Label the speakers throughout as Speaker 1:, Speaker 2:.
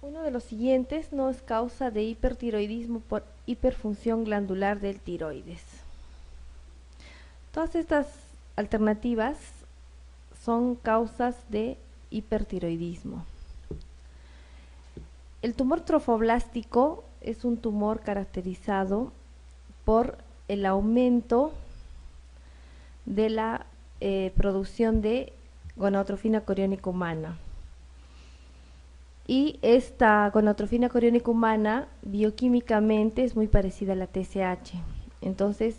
Speaker 1: Uno de los siguientes no es causa de hipertiroidismo por hiperfunción glandular del tiroides. Todas estas alternativas son causas de hipertiroidismo. El tumor trofoblástico es un tumor caracterizado por el aumento de la producción de gonadotrofina coriónica humana. Y esta gonadotrofina coriónica humana bioquímicamente es muy parecida a la TSH. Entonces,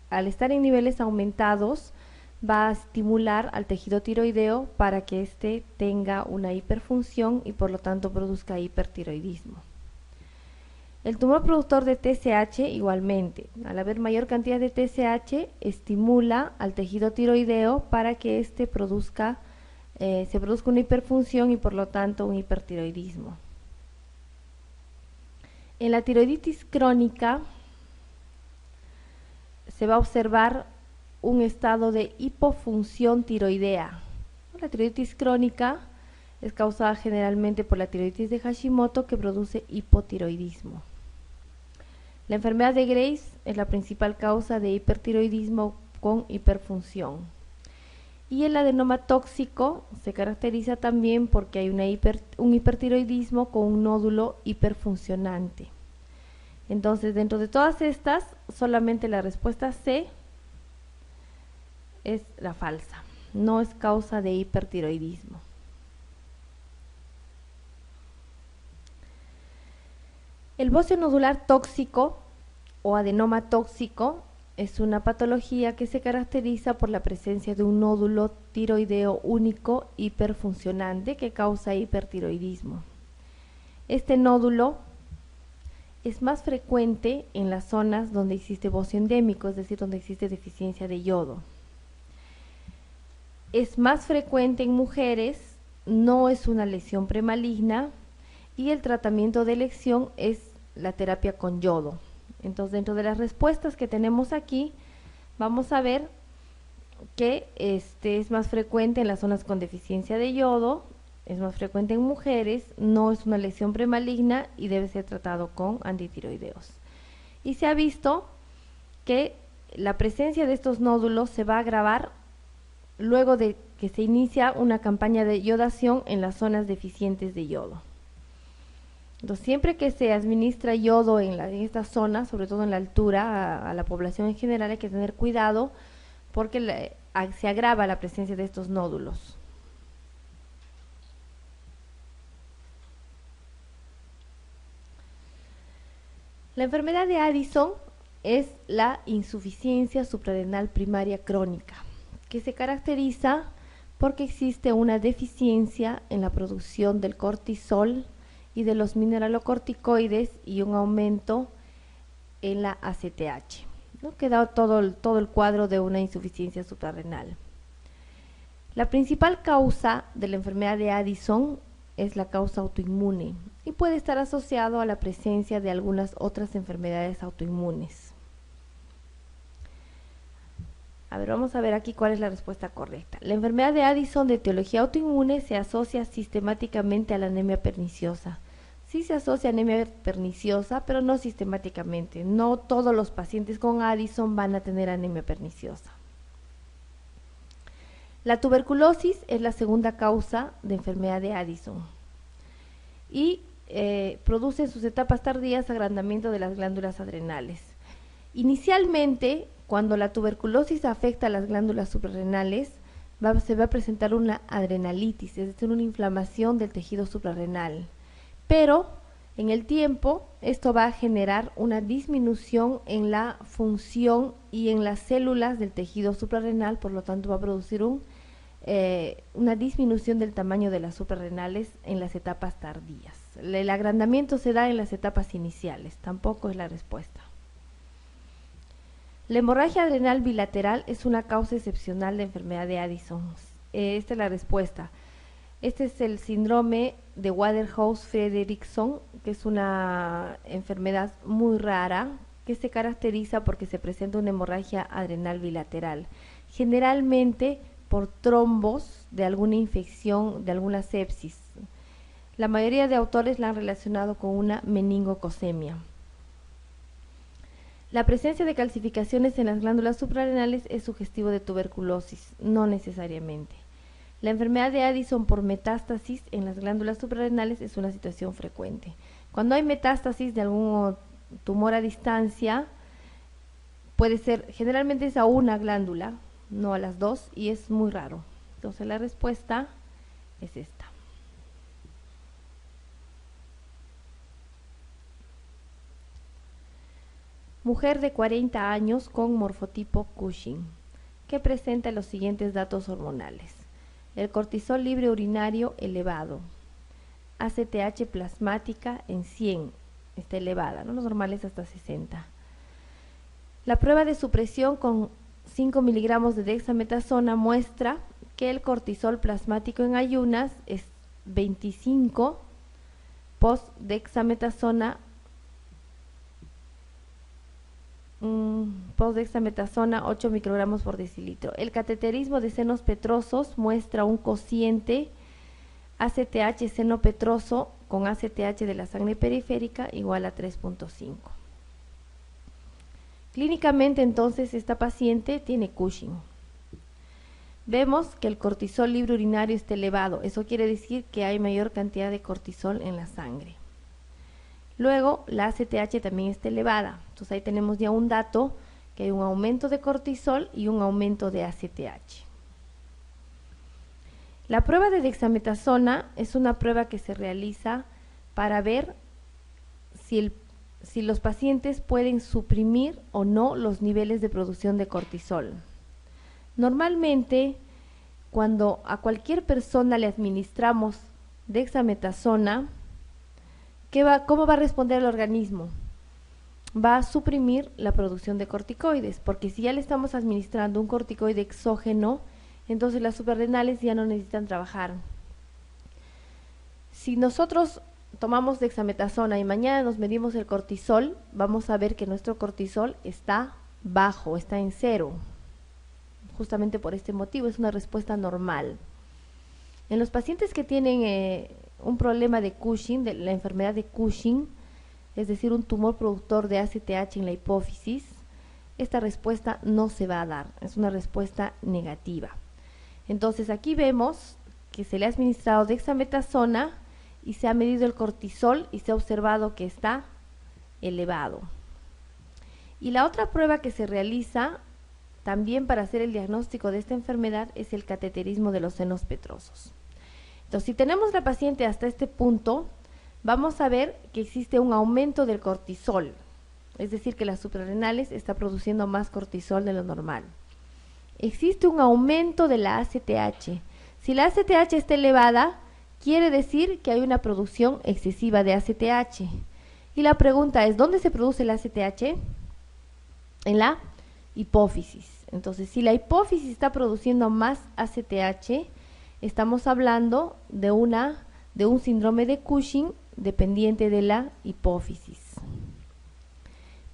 Speaker 1: al estar en niveles aumentados, va a estimular al tejido tiroideo para que éste tenga una hiperfunción y por lo tanto produzca hipertiroidismo. El tumor productor de TSH igualmente, al haber mayor cantidad de TSH, estimula al tejido tiroideo para que éste se produzca una hiperfunción y por lo tanto un hipertiroidismo. En la tiroiditis crónica se va a observar un estado de hipofunción tiroidea. La tiroiditis crónica es causada generalmente por la tiroiditis de Hashimoto, que produce hipotiroidismo. La enfermedad de Graves es la principal causa de hipertiroidismo con hiperfunción. Y el adenoma tóxico se caracteriza también porque hay un hipertiroidismo con un nódulo hiperfuncionante. Entonces, dentro de todas estas, solamente la respuesta C es la falsa. No es causa de hipertiroidismo. El bocio nodular tóxico o adenoma tóxico es una patología que se caracteriza por la presencia de un nódulo tiroideo único hiperfuncionante que causa hipertiroidismo. Este nódulo es más frecuente en las zonas donde existe bocio endémico, es decir, donde existe deficiencia de yodo. Es más frecuente en mujeres, no es una lesión premaligna y el tratamiento de elección es la terapia con yodo. Entonces, dentro de las respuestas que tenemos aquí, vamos a ver que es más frecuente en las zonas con deficiencia de yodo, es más frecuente en mujeres, no es una lesión premaligna y debe ser tratado con antitiroideos. Y se ha visto que la presencia de estos nódulos se va a agravar luego de que se inicia una campaña de yodación en las zonas deficientes de yodo. Entonces, siempre que se administra yodo en esta zona, sobre todo en la altura, a la población en general, hay que tener cuidado porque se agrava la presencia de estos nódulos. La enfermedad de Addison es la insuficiencia suprarrenal primaria crónica, que se caracteriza porque existe una deficiencia en la producción del cortisol y de los mineralocorticoides y un aumento en la ACTH, ¿no? Que da todo el cuadro de una insuficiencia suprarrenal. La principal causa de la enfermedad de Addison es la causa autoinmune y puede estar asociado a la presencia de algunas otras enfermedades autoinmunes. A ver, vamos a ver aquí cuál es la respuesta correcta. La enfermedad de Addison de etiología autoinmune se asocia sistemáticamente a la anemia perniciosa. Sí se asocia a anemia perniciosa, pero no sistemáticamente. No todos los pacientes con Addison van a tener anemia perniciosa. La tuberculosis es la segunda causa de enfermedad de Addison y produce en sus etapas tardías agrandamiento de las glándulas adrenales. Inicialmente, cuando la tuberculosis afecta a las glándulas suprarrenales, se va a presentar una adrenalitis, es decir, una inflamación del tejido suprarrenal. Pero en el tiempo esto va a generar una disminución en la función y en las células del tejido suprarrenal, por lo tanto va a producir una disminución del tamaño de las suprarrenales en las etapas tardías. El agrandamiento se da en las etapas iniciales, tampoco es la respuesta. La hemorragia adrenal bilateral es una causa excepcional de enfermedad de Addison. Esta es la respuesta. Este es el síndrome de Waterhouse-Friderichsen, que es una enfermedad muy rara que se caracteriza porque se presenta una hemorragia adrenal bilateral, generalmente por trombos de alguna infección, de alguna sepsis. La mayoría de autores la han relacionado con una meningocosemia. La presencia de calcificaciones en las glándulas suprarrenales es sugestivo de tuberculosis, no necesariamente. La enfermedad de Addison por metástasis en las glándulas suprarrenales es una situación frecuente. Cuando hay metástasis de algún tumor a distancia, puede ser, generalmente es a una glándula, no a las dos, y es muy raro. Entonces la respuesta es esta. Mujer de 40 años con morfotipo Cushing, que presenta los siguientes datos hormonales. El cortisol libre urinario elevado, ACTH plasmática en 100, está elevada, ¿no? Los normales hasta 60. La prueba de supresión con 5 miligramos de dexametasona muestra que el cortisol plasmático en ayunas es 25, post dexametasona 8 microgramos por decilitro. El cateterismo de senos petrosos muestra un cociente ACTH seno petroso con ACTH de la sangre periférica igual a 3.5. Clínicamente, entonces, esta paciente tiene Cushing. Vemos que el cortisol libre urinario está elevado. Eso quiere decir que hay mayor cantidad de cortisol en la sangre. Luego, la ACTH también está elevada. Entonces, ahí tenemos ya un dato que hay un aumento de cortisol y un aumento de ACTH. La prueba de dexametasona es una prueba que se realiza para ver si los pacientes pueden suprimir o no los niveles de producción de cortisol. Normalmente, cuando a cualquier persona le administramos dexametasona, ¿cómo va a responder el organismo? Va a suprimir la producción de corticoides, porque si ya le estamos administrando un corticoide exógeno, entonces las suprarrenales ya no necesitan trabajar. Si nosotros tomamos dexametasona y mañana nos medimos el cortisol, vamos a ver que nuestro cortisol está bajo, está en 0. Justamente por este motivo, es una respuesta normal. En los pacientes que tienen un problema de Cushing, de la enfermedad de Cushing, es decir, un tumor productor de ACTH en la hipófisis, esta respuesta no se va a dar, es una respuesta negativa. Entonces aquí vemos que se le ha administrado dexametasona y se ha medido el cortisol y se ha observado que está elevado. Y la otra prueba que se realiza también para hacer el diagnóstico de esta enfermedad es el cateterismo de los senos petrosos. Entonces, si tenemos la paciente hasta este punto, vamos a ver que existe un aumento del cortisol, es decir, que las suprarrenales está produciendo más cortisol de lo normal. Existe un aumento de la ACTH. Si la ACTH está elevada, quiere decir que hay una producción excesiva de ACTH. Y la pregunta es, ¿dónde se produce la ACTH? En la hipófisis. Entonces, si la hipófisis está produciendo más ACTH, estamos hablando de un síndrome de Cushing dependiente de la hipófisis.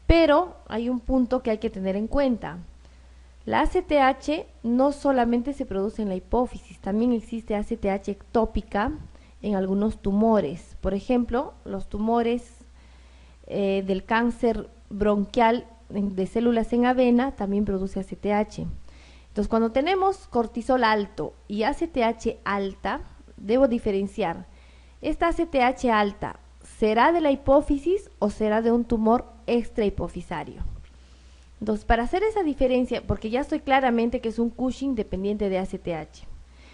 Speaker 1: Pero hay un punto que hay que tener en cuenta. La ACTH no solamente se produce en la hipófisis, también existe ACTH ectópica en algunos tumores. Por ejemplo, los tumores del cáncer bronquial de células en avena también produce ACTH. Entonces, cuando tenemos cortisol alto y ACTH alta, debo diferenciar. ¿Esta ACTH alta será de la hipófisis o será de un tumor extrahipofisario? Entonces, para hacer esa diferencia, porque ya estoy claramente que es un Cushing dependiente de ACTH,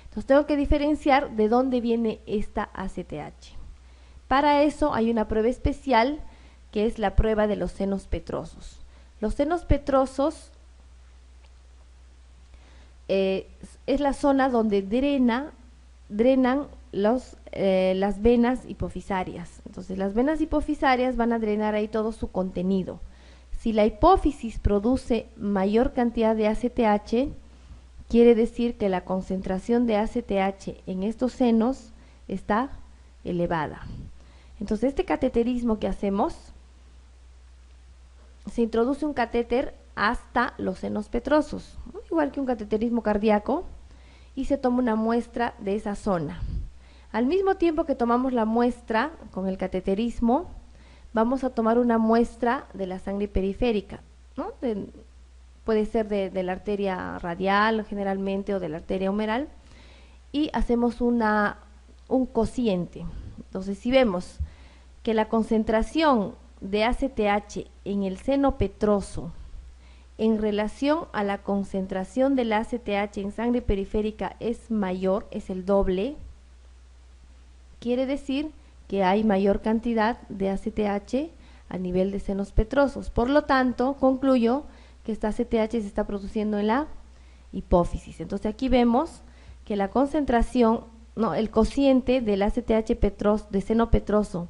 Speaker 1: entonces tengo que diferenciar de dónde viene esta ACTH. Para eso hay una prueba especial que es la prueba de los senos petrosos. Los senos petrosos es la zona donde drenan las venas hipofisarias. Entonces, las venas hipofisarias van a drenar ahí todo su contenido. Si la hipófisis produce mayor cantidad de ACTH, quiere decir que la concentración de ACTH en estos senos está elevada. Entonces, este cateterismo que hacemos, se introduce un catéter hasta los senos petrosos, igual que un cateterismo cardíaco, y se toma una muestra de esa zona. Al mismo tiempo que tomamos la muestra con el cateterismo, vamos a tomar una muestra de la sangre periférica, ¿no? Puede ser de la arteria radial generalmente o de la arteria humeral, y hacemos un cociente. Entonces, si vemos que la concentración de ACTH en el seno petroso en relación a la concentración del ACTH en sangre periférica es mayor, es el doble, quiere decir que hay mayor cantidad de ACTH a nivel de senos petrosos. Por lo tanto, concluyo que esta ACTH se está produciendo en la hipófisis. Entonces aquí vemos que la concentración, el cociente del ACTH de seno petroso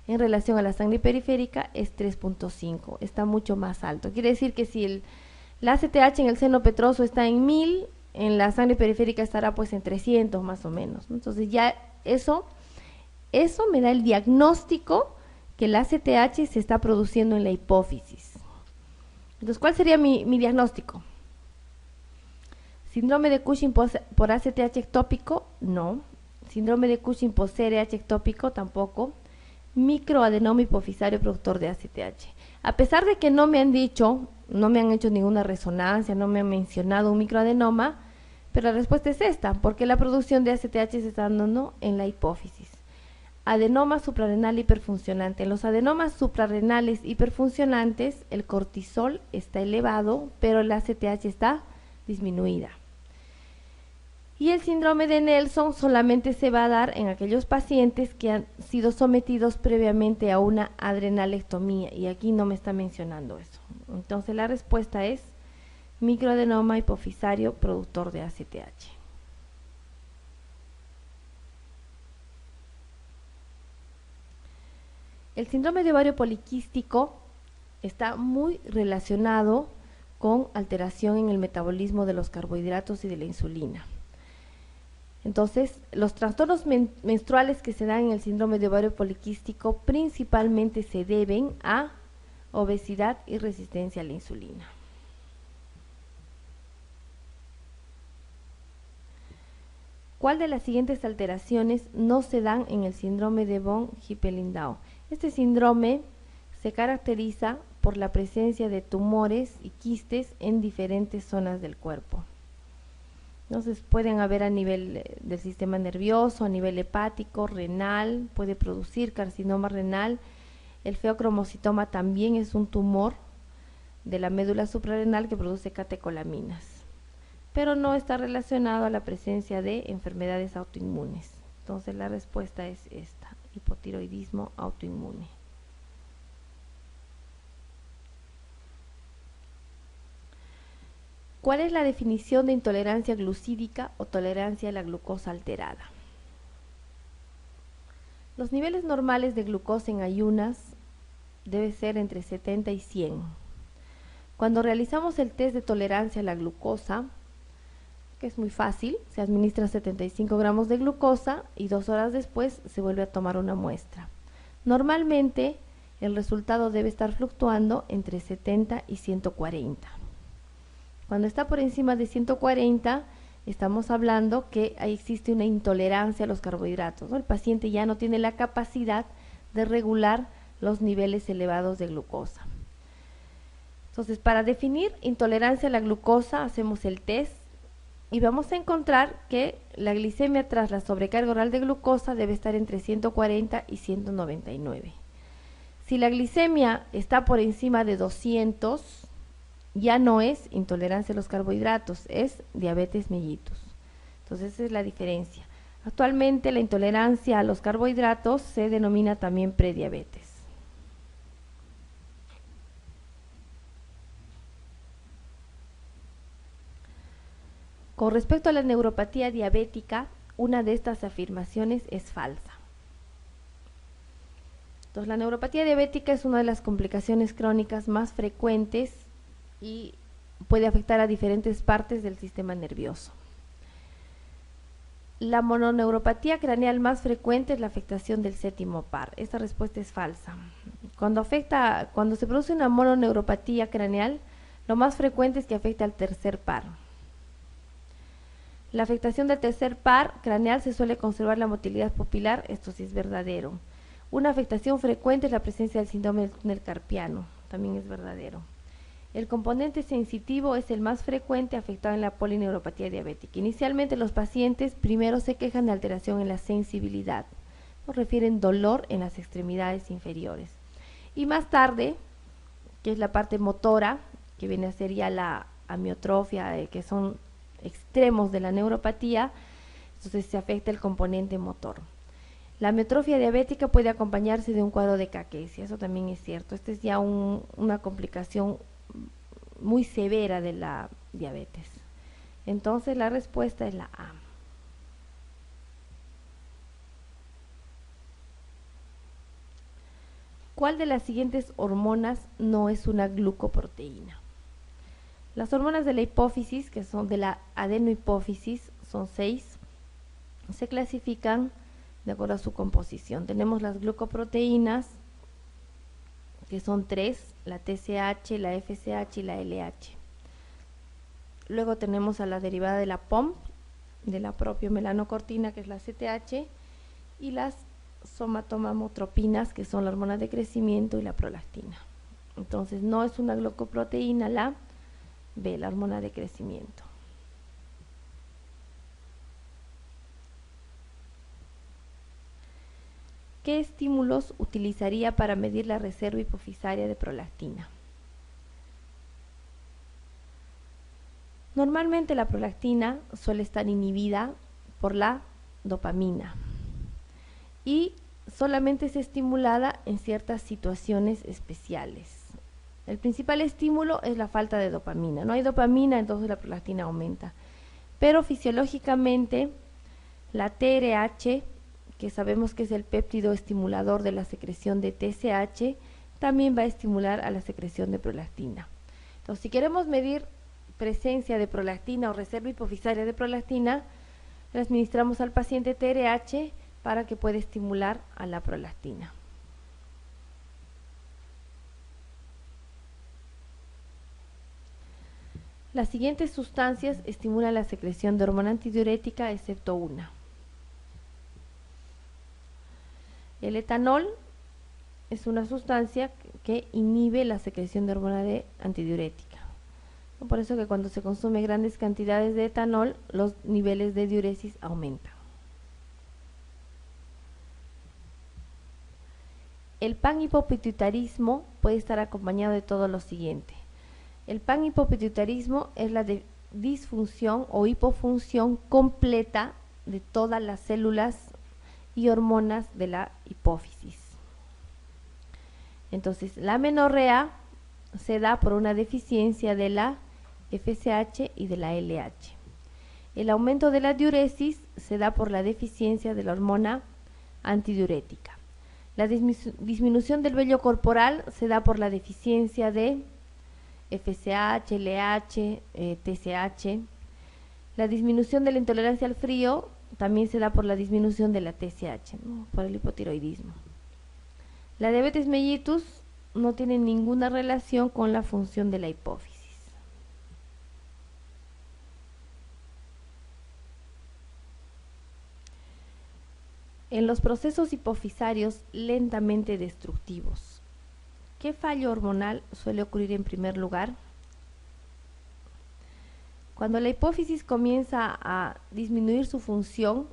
Speaker 1: en relación a la sangre periférica es 3.5, está mucho más alto. Quiere decir que si el ACTH en el seno petroso está en 1000, en la sangre periférica estará pues en 300 más o menos, ¿no? Entonces ya eso me da el diagnóstico que el ACTH se está produciendo en la hipófisis. Entonces, ¿cuál sería mi diagnóstico? ¿Síndrome de Cushing por ACTH ectópico? No. ¿Síndrome de Cushing por CRH ectópico? Tampoco. Microadenoma hipofisario productor de ACTH. A pesar de que no me han dicho, no me han hecho ninguna resonancia, no me han mencionado un microadenoma, pero la respuesta es esta, porque la producción de ACTH se está dando en la hipófisis. Adenoma suprarrenal hiperfuncionante. En los adenomas suprarrenales hiperfuncionantes, el cortisol está elevado, pero el ACTH está disminuida. Y el síndrome de Nelson solamente se va a dar en aquellos pacientes que han sido sometidos previamente a una adrenalectomía, y aquí no me está mencionando eso. Entonces la respuesta es microadenoma hipofisario productor de ACTH. El síndrome de ovario poliquístico está muy relacionado con alteración en el metabolismo de los carbohidratos y de la insulina. Entonces, los trastornos menstruales que se dan en el síndrome de ovario poliquístico principalmente se deben a obesidad y resistencia a la insulina. ¿Cuál de las siguientes alteraciones no se dan en el síndrome de von Hippel-Lindau? Este síndrome se caracteriza por la presencia de tumores y quistes en diferentes zonas del cuerpo. Entonces pueden haber a nivel del sistema nervioso, a nivel hepático, renal, puede producir carcinoma renal. El feocromocitoma también es un tumor de la médula suprarrenal que produce catecolaminas, pero no está relacionado a la presencia de enfermedades autoinmunes. Entonces la respuesta es esta, hipotiroidismo autoinmune. ¿Cuál es la definición de intolerancia glucídica o tolerancia a la glucosa alterada? Los niveles normales de glucosa en ayunas debe ser entre 70 y 100. Cuando realizamos el test de tolerancia a la glucosa, que es muy fácil, se administra 75 gramos de glucosa y 2 horas después se vuelve a tomar una muestra. Normalmente el resultado debe estar fluctuando entre 70 y 140. Cuando está por encima de 140, estamos hablando que ahí existe una intolerancia a los carbohidratos, ¿no? El paciente ya no tiene la capacidad de regular los niveles elevados de glucosa. Entonces, para definir intolerancia a la glucosa, hacemos el test y vamos a encontrar que la glicemia tras la sobrecarga oral de glucosa debe estar entre 140 y 199. Si la glicemia está por encima de 200, ya no es intolerancia a los carbohidratos, es diabetes mellitus. Entonces esa es la diferencia. Actualmente la intolerancia a los carbohidratos se denomina también prediabetes. Con respecto a la neuropatía diabética, una de estas afirmaciones es falsa. Entonces, la neuropatía diabética es una de las complicaciones crónicas más frecuentes y puede afectar a diferentes partes del sistema nervioso. La mononeuropatía craneal más frecuente es la afectación del séptimo par. Esta respuesta es falsa. Cuando se produce una mononeuropatía craneal, lo más frecuente es que afecte al tercer par. La afectación del tercer par craneal se suele conservar la motilidad pupilar, esto sí es verdadero. Una afectación frecuente es la presencia del síndrome del túnel carpiano, también es verdadero. El componente sensitivo es el más frecuente afectado en la polineuropatía diabética. Inicialmente los pacientes primero se quejan de alteración en la sensibilidad, nos refieren dolor en las extremidades inferiores. Y más tarde, que es la parte motora, que viene a ser ya la amiotrofia, que son extremos de la neuropatía, entonces se afecta el componente motor. La amiotrofia diabética puede acompañarse de un cuadro de caquesia, eso también es cierto. Esta es ya una complicación muy severa de la diabetes. Entonces la respuesta es la A. ¿Cuál de las siguientes hormonas no es una glucoproteína? Las hormonas de la hipófisis, que son de la adenohipófisis, son 6, se clasifican de acuerdo a su composición. Tenemos las glucoproteínas, que son 3, la TSH, la FSH y la LH. Luego tenemos a la derivada de la POM, de la propiomelanocortina, que es la CTH, y las somatomamotropinas, que son la hormona de crecimiento y la prolactina. Entonces no es una glucoproteína la B, la hormona de crecimiento. ¿Qué estímulos utilizaría para medir la reserva hipofisaria de prolactina? Normalmente la prolactina suele estar inhibida por la dopamina y solamente es estimulada en ciertas situaciones especiales. El principal estímulo es la falta de dopamina. No hay dopamina, entonces la prolactina aumenta. Pero fisiológicamente la TRH, que sabemos que es el péptido estimulador de la secreción de TSH, también va a estimular a la secreción de prolactina. Entonces, si queremos medir presencia de prolactina o reserva hipofisaria de prolactina, le administramos al paciente TRH para que pueda estimular a la prolactina. Las siguientes sustancias estimulan la secreción de hormona antidiurética excepto una. El etanol es una sustancia que inhibe la secreción de hormona antidiurética. Por eso que cuando se consume grandes cantidades de etanol, los niveles de diuresis aumentan. El panhipopituitarismo puede estar acompañado de todo lo siguiente. El panhipopituitarismo es la disfunción o hipofunción completa de todas las células y hormonas de la hipófisis. Entonces, la amenorrea se da por una deficiencia de la FSH y de la LH. El aumento de la diuresis se da por la deficiencia de la hormona antidiurética. La disminución del vello corporal se da por la deficiencia de FSH, LH, TSH. La disminución de la intolerancia al frío también se da por la disminución de la TSH, ¿no? Por el hipotiroidismo. La diabetes mellitus no tiene ninguna relación con la función de la hipófisis. En los procesos hipofisarios lentamente destructivos, ¿qué fallo hormonal suele ocurrir en primer lugar? Cuando la hipófisis comienza a disminuir su función,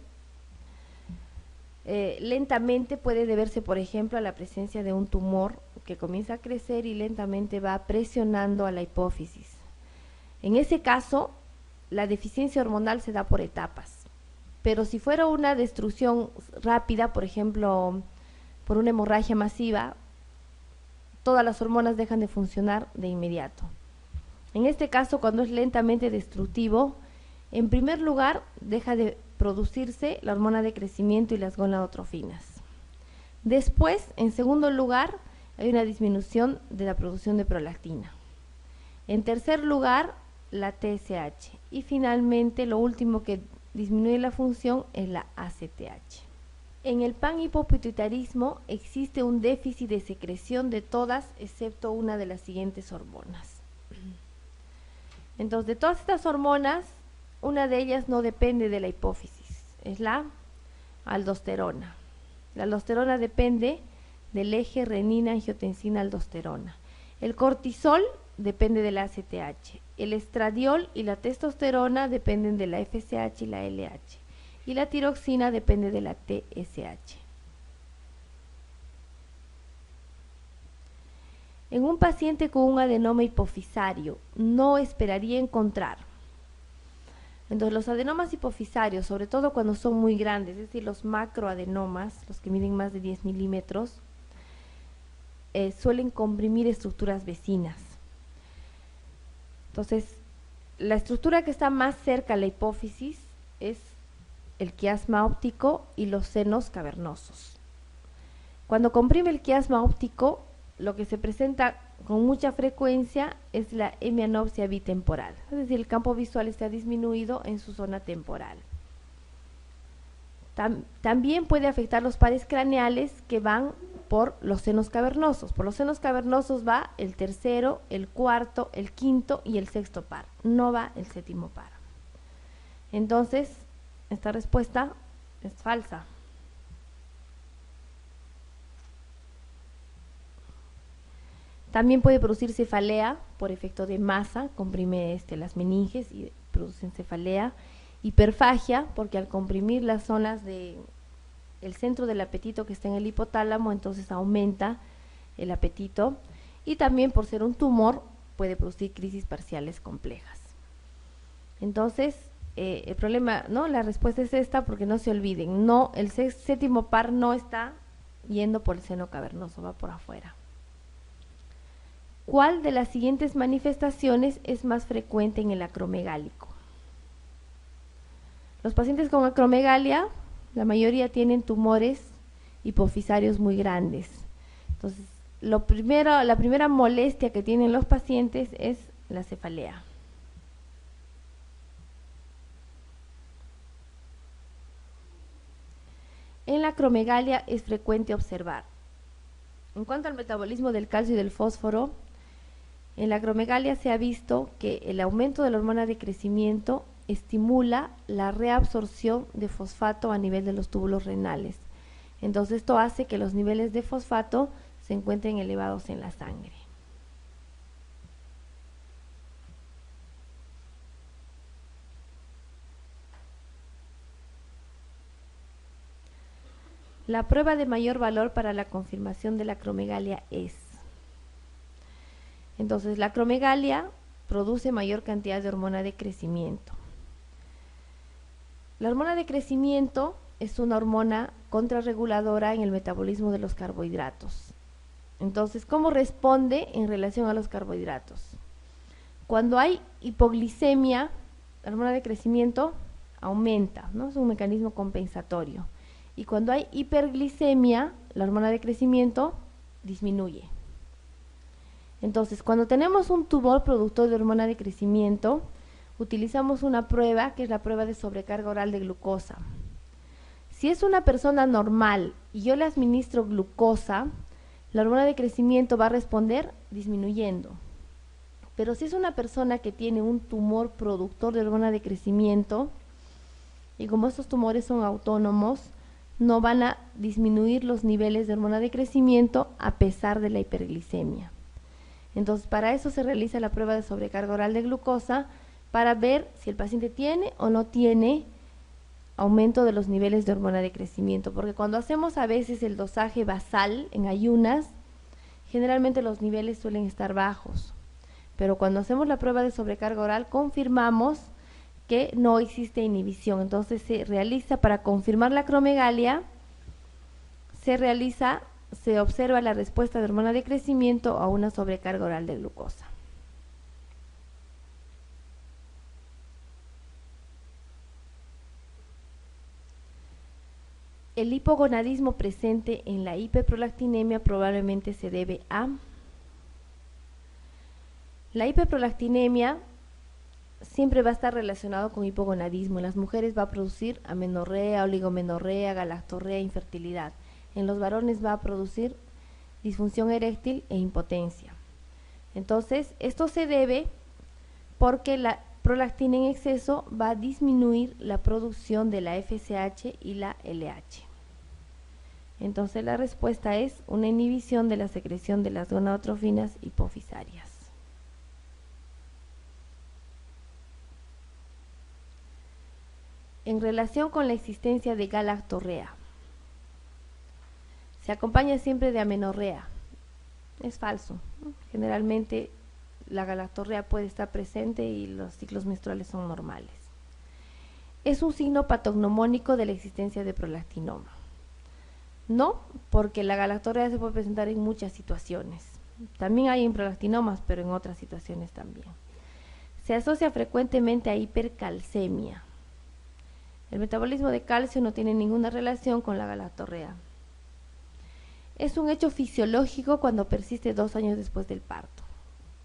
Speaker 1: lentamente puede deberse, por ejemplo, a la presencia de un tumor que comienza a crecer y lentamente va presionando a la hipófisis. En ese caso, la deficiencia hormonal se da por etapas. Pero si fuera una destrucción rápida, por ejemplo, por una hemorragia masiva, todas las hormonas dejan de funcionar de inmediato. En este caso, cuando es lentamente destructivo, en primer lugar, deja de producirse la hormona de crecimiento y las gonadotrofinas. Después, en segundo lugar, hay una disminución de la producción de prolactina. En tercer lugar, la TSH. Y finalmente, lo último que disminuye la función es la ACTH. En el panhipopituitarismo existe un déficit de secreción de todas excepto una de las siguientes hormonas. Entonces, de todas estas hormonas, una de ellas no depende de la hipófisis, es la aldosterona. La aldosterona depende del eje renina-angiotensina-aldosterona. El cortisol depende de la ACTH. El estradiol y la testosterona dependen de la FSH y la LH. Y la tiroxina depende de la TSH. En un paciente con un adenoma hipofisario no esperaría encontrar. Entonces los adenomas hipofisarios, sobre todo cuando son muy grandes, es decir, los macroadenomas, los que miden más de 10 milímetros, suelen comprimir estructuras vecinas. Entonces, la estructura que está más cerca a la hipófisis es el quiasma óptico y los senos cavernosos. Cuando comprime el quiasma óptico, lo que se presenta con mucha frecuencia es la hemianopsia bitemporal, es decir, el campo visual está disminuido en su zona temporal. También puede afectar los pares craneales que van por los senos cavernosos. Por los senos cavernosos va el tercero, el cuarto, el quinto y el sexto par, no va el séptimo par. Entonces, esta respuesta es falsa. También puede producir cefalea por efecto de masa, comprime las meninges y producen cefalea. Hiperfagia, porque al comprimir las zonas del centro del apetito que está en el hipotálamo, entonces aumenta el apetito. Y también por ser un tumor, puede producir crisis parciales complejas. Entonces, el problema, ¿no? La respuesta es esta, porque no se olviden, no, el séptimo par no está yendo por el seno cavernoso, va por afuera. ¿Cuál de las siguientes manifestaciones es más frecuente en el acromegálico? Los pacientes con acromegalia, la mayoría tienen tumores hipofisarios muy grandes. Entonces, la primera molestia que tienen los pacientes es la cefalea. En la acromegalia es frecuente observar. En cuanto al metabolismo del calcio y del fósforo, en la acromegalia se ha visto que el aumento de la hormona de crecimiento estimula la reabsorción de fosfato a nivel de los túbulos renales. Entonces esto hace que los niveles de fosfato se encuentren elevados en la sangre. La prueba de mayor valor para la confirmación de la acromegalia es. Entonces, la acromegalia produce mayor cantidad de hormona de crecimiento. La hormona de crecimiento es una hormona contrarreguladora en el metabolismo de los carbohidratos. Entonces, ¿cómo responde en relación a los carbohidratos? Cuando hay hipoglicemia, la hormona de crecimiento aumenta, ¿no? Es un mecanismo compensatorio. Y cuando hay hiperglicemia, la hormona de crecimiento disminuye. Entonces, cuando tenemos un tumor productor de hormona de crecimiento, utilizamos una prueba que es la prueba de sobrecarga oral de glucosa. Si es una persona normal y yo le administro glucosa, la hormona de crecimiento va a responder disminuyendo. Pero si es una persona que tiene un tumor productor de hormona de crecimiento, y como estos tumores son autónomos, no van a disminuir los niveles de hormona de crecimiento a pesar de la hiperglicemia. Entonces, para eso se realiza la prueba de sobrecarga oral de glucosa para ver si el paciente tiene o no tiene aumento de los niveles de hormona de crecimiento, porque cuando hacemos a veces el dosaje basal en ayunas, generalmente los niveles suelen estar bajos, pero cuando hacemos la prueba de sobrecarga oral confirmamos que no existe inhibición. Entonces se realiza, para confirmar la acromegalia, se observa la respuesta de hormona de crecimiento a una sobrecarga oral de glucosa. El hipogonadismo presente en la hiperprolactinemia probablemente se debe a la hiperprolactinemia. Siempre va a estar relacionado con hipogonadismo. En las mujeres va a producir amenorrea, oligomenorrea, galactorrea, infertilidad. En los varones va a producir disfunción eréctil e impotencia. Entonces, esto se debe porque prolactina en exceso va a disminuir la producción de la FSH y la LH. Entonces la respuesta es una inhibición de la secreción de las gonadotrofinas hipofisarias. En relación con la existencia de galactorrea, se acompaña siempre de amenorrea. Es falso, ¿no? Generalmente la galactorrea puede estar presente y los ciclos menstruales son normales. Es un signo patognomónico de la existencia de prolactinoma. No, porque la galactorrea se puede presentar en muchas situaciones. También hay en prolactinomas, pero en otras situaciones también. Se asocia frecuentemente a hipercalcemia. El metabolismo de calcio no tiene ninguna relación con la galactorrea. Es un hecho fisiológico cuando persiste 2 años después del parto.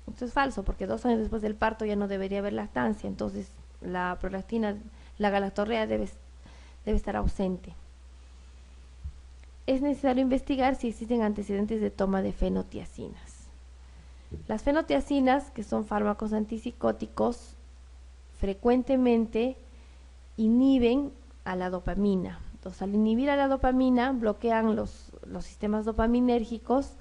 Speaker 1: Esto es falso, porque 2 años después del parto ya no debería haber lactancia, entonces la prolactina, la galactorrea debe estar ausente. Es necesario investigar si existen antecedentes de toma de fenotiacinas. Las fenotiacinas, que son fármacos antipsicóticos, frecuentemente inhiben a la dopamina. Entonces, al inhibir a la dopamina, bloquean los sistemas dopaminérgicos,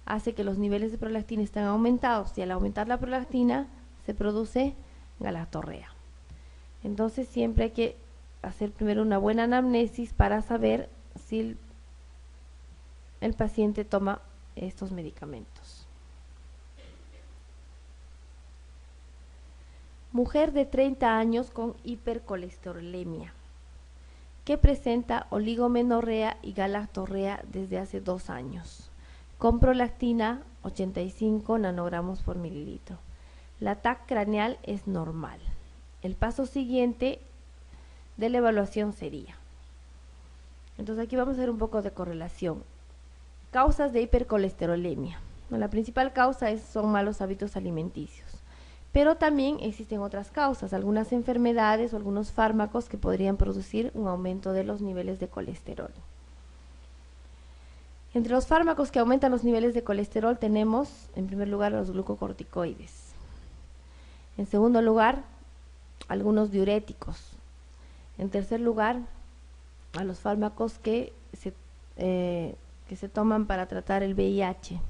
Speaker 1: hace que los niveles de prolactina estén aumentados, y al aumentar la prolactina se produce galactorrea. Entonces siempre hay que hacer primero una buena anamnesis para saber si el paciente toma estos medicamentos. Mujer de 30 años con hipercolesterolemia, que presenta oligomenorrea y galactorrea desde hace 2 años, con prolactina 85 nanogramos por mililitro. La TAC craneal es normal. El paso siguiente de la evaluación sería, entonces aquí vamos a hacer un poco de correlación. Causas de hipercolesterolemia. La principal causa son malos hábitos alimenticios, pero también existen otras causas, algunas enfermedades o algunos fármacos que podrían producir un aumento de los niveles de colesterol. Entre los fármacos que aumentan los niveles de colesterol tenemos, en primer lugar, los glucocorticoides. En segundo lugar, algunos diuréticos. En tercer lugar, a los fármacos que se toman para tratar el VIH.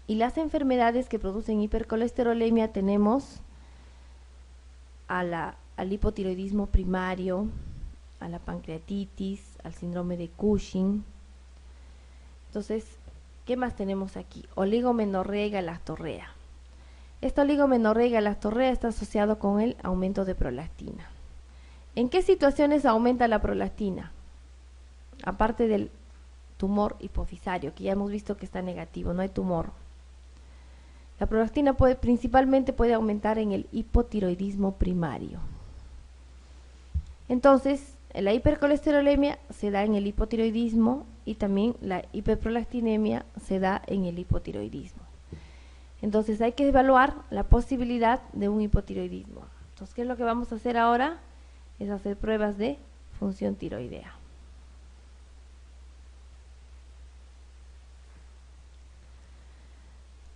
Speaker 1: Y las enfermedades que producen hipercolesterolemia tenemos al hipotiroidismo primario, a la pancreatitis, al síndrome de Cushing. Entonces, ¿qué más tenemos aquí? Oligomenorrea y galactorrea. Esta oligomenorrea y galactorrea está asociado con el aumento de prolactina. ¿En qué situaciones aumenta la prolactina? Aparte del tumor hipofisario, que ya hemos visto que está negativo, no hay tumor. La prolactina principalmente puede aumentar en el hipotiroidismo primario. Entonces, la hipercolesterolemia se da en el hipotiroidismo y también la hiperprolactinemia se da en el hipotiroidismo. Entonces, hay que evaluar la posibilidad de un hipotiroidismo. Entonces, ¿qué es lo que vamos a hacer ahora? Es hacer pruebas de función tiroidea.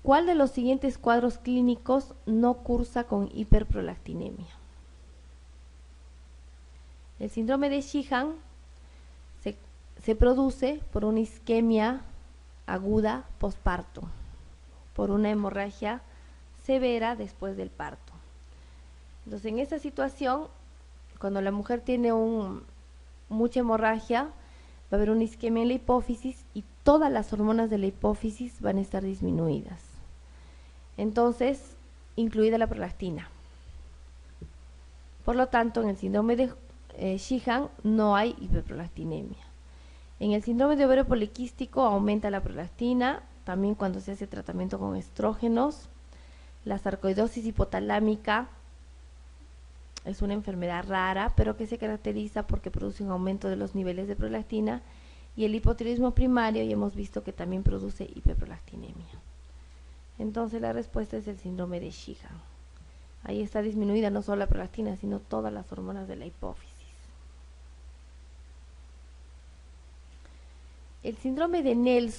Speaker 1: ¿Cuál de los siguientes cuadros clínicos no cursa con hiperprolactinemia? El síndrome de Sheehan se produce por una isquemia aguda posparto, por una hemorragia severa después del parto. Entonces, en esta situación, cuando la mujer tiene mucha hemorragia, va a haber una isquemia en la hipófisis y todas las hormonas de la hipófisis van a estar disminuidas. Entonces, incluida la prolactina. Por lo tanto, en el síndrome de Sheehan no hay hiperprolactinemia. En el síndrome de ovario poliquístico aumenta la prolactina, también cuando se hace tratamiento con estrógenos. La sarcoidosis hipotalámica es una enfermedad rara, pero que se caracteriza porque produce un aumento de los niveles de prolactina, y el hipotiroidismo primario, y hemos visto que también produce hiperprolactinemia. Entonces la respuesta es el síndrome de Sheehan. Ahí está disminuida no solo la prolactina, sino todas las hormonas de la hipófisis. El síndrome de Nelson